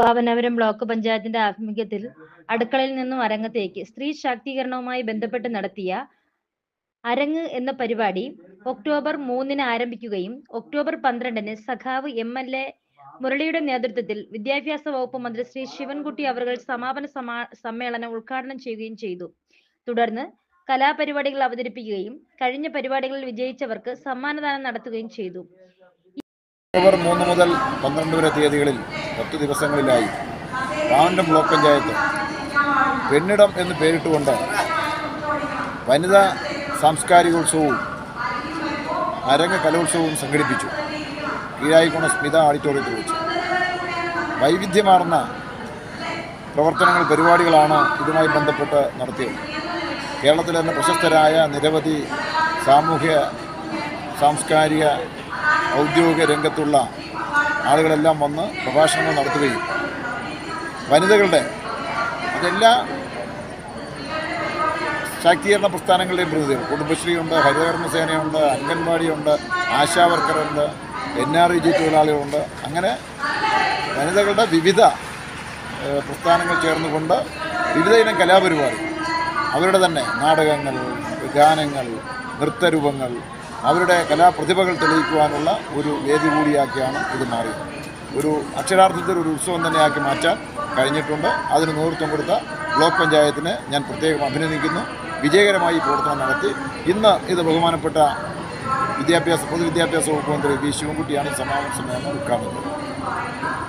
പാവനപുരം block പഞ്ചായത്തിന്റെ ആഭിമുഖ്യത്തിൽ അടുക്കളയിൽ നിന്നും അരങ്ങത്തേക്ക് സ്ത്രീ ശാക്തീകരണവുമായി ബന്ധപ്പെട്ട് നടത്തിയ അരങ്ങ് എന്ന പരിപാടി ഒക്ടോബർ 3-ന് ആരംഭിക്കുകയും ഒക്ടോബർ 12-ന് സഖാവ് MLA മുരളിയുടെ നേതൃത്വത്തിൽ വിദ്യാഭ്യാസ വകുപ്പ് മന്ത്രി ശ്രീ ശിവൻകുട്ടി അവർ സമാപന സമ്മേളനം ഉദ്ഘാടനം ചെയ്യുകയും ചെയ്തു. തുടർന്ന് കലാപരിപാടികൾ അവതരിപ്പിക്കുകയും കഴിഞ്ഞ പരിപാടികളിൽ വിജയിച്ചവർക്ക് സമ്മാനദാനം നടത്തുകയും ചെയ്തു. ഒക്ടോബർ 3 മുതൽ 12 വരെ തീയതികളിൽ 10 ദിവസങ്ങളിലായി പാവനപുരം ബ്ലോക്ക് പഞ്ചായത്ത് പെണ്ണിടം എന്ന് പേരിട്ടുകൊണ്ട് വനിതാ സാംസ്കാരികോത്സവവും അരങ്ങ് കലോത്സവവും സംഘടിപ്പിച്ചു. കീഴായിക്കുളം സ്മിത ഓഡിറ്റോറിയത്തിൽ വെച്ച് വൈവിധ്യമാർന്ന പ്രവർത്തനങ്ങൾ പരിപാടികളാണ് ഇതുമായി ബന്ധപ്പെട്ട് നടത്തിയത്. കേരളത്തിലെ തന്നെ പ്രശസ്തരായ നിരവധി സാമൂഹ്യ സാംസ്കാരിക ഔദ്യോഗിക രംഗത്തുള്ള ആളുകളെല്ലാം വന്ന് പ്രഭാഷണങ്ങൾ നടത്തുകയും വനിതകളുടെ അതെല്ലാ ശാക്തീകരണ പ്രസ്ഥാനങ്ങളുടെയും പ്രതിനിധികൾ, കുടുംബശ്രീയുണ്ട്, ഹരിതകർമ്മസേനയുണ്ട്, അംഗൻവാടിയുണ്ട്, ആശാവർക്കറുണ്ട്, NREG തൊഴിലാളികളുണ്ട്. അങ്ങനെ വനിതകളുടെ വിവിധ പ്രസ്ഥാനങ്ങൾ ചേർന്നുകൊണ്ട് വിവിധ ഇനം കലാപരിപാടി, അവരുടെ തന്നെ നാടകങ്ങൾ, ഗാനങ്ങൾ, നൃത്തരൂപങ്ങൾ, അവരുടെ കലാപ്രതിഭകൾ തെളിയിക്കുവാനുള്ള ഒരു വേദി കൂടിയാക്കിയാണ് ഇത് മാറിയത്. ഒരു അക്ഷരാർത്ഥത്തിൽ ഒരു ഉത്സവം തന്നെയാക്കി മാറ്റാൻ കഴിഞ്ഞിട്ടുണ്ട്. അതിന് നേതൃത്വം കൊടുത്ത ബ്ലോക്ക് പഞ്ചായത്തിനെ ഞാൻ പ്രത്യേകം അഭിനന്ദിക്കുന്നു. വിജയകരമായി പ്രവർത്തനം നടത്തി. ഇന്ന് ഇത് ബഹുമാനപ്പെട്ട പൊതുവിദ്യാഭ്യാസ വകുപ്പ് മന്ത്രി V. ശിവൻകുട്ടിയാണ് സമാപന സമ്മേളനം ഉദ്ഘാടനം ചെയ്തത്.